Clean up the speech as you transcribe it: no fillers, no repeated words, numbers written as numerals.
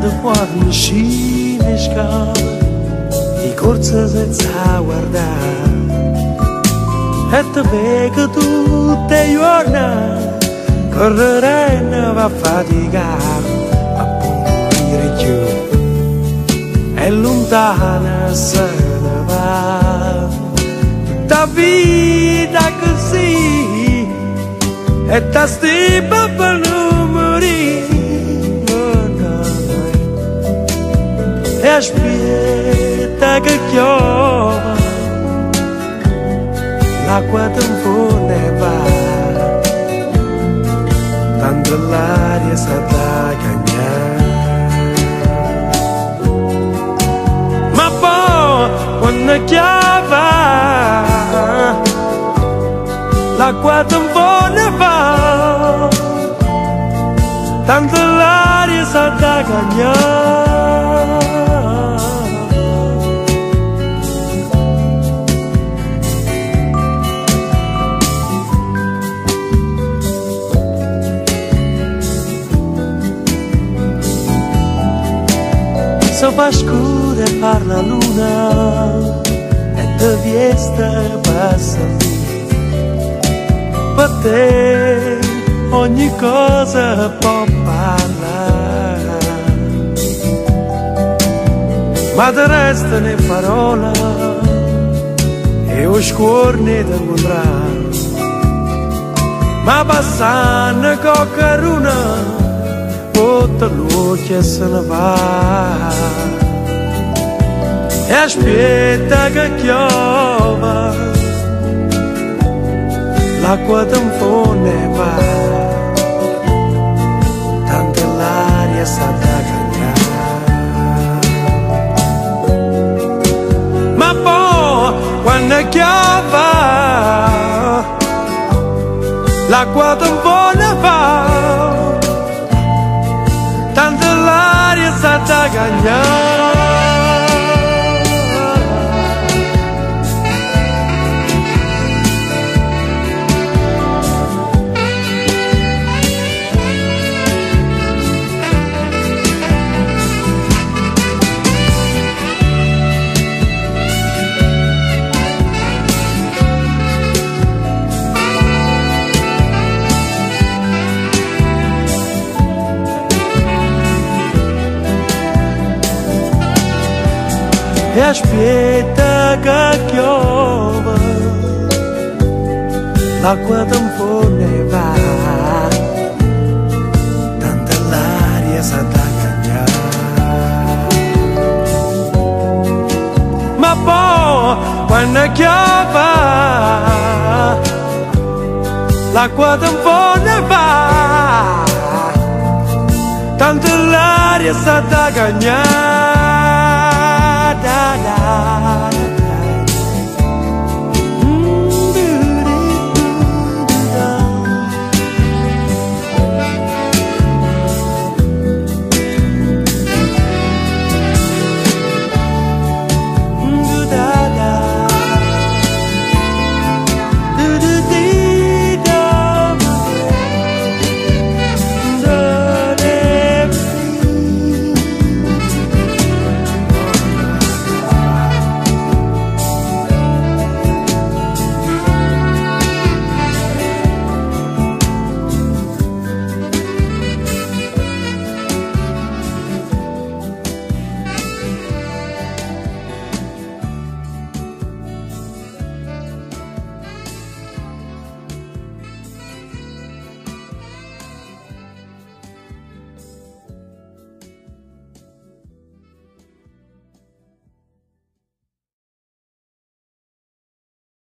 Pensando quando scene scala di corsa senza guardare e te vedo tutte le giornate correre e ne va a faticare a morire giù e lontana se ne va tutta vita così e ta stipa per non morire e aspetta che piova l'acqua tempo ne va tanto l'aria sa da cagnare ma poi quando chiava l'acqua tempo ne va tanto l'aria sa da cagnare. Se fa scuro e parla la luna e te viesta passa per te ogni cosa può parlare ma te restano parole e o scorne da incontrare ma passando coccaruna tutta luce se ne va e aspetta che piova l'acqua tempo ne va tanto l'aria sa da cagnare ma poi quando piova l'acqua tempo ne va tanto l'aria sa da cagnare. E aspetta che piova l'acqua tempo ne va tanto l'aria sa da cagnare ma poi quando piova l'acqua tempo ne va tanto l'aria sa da cagnare da da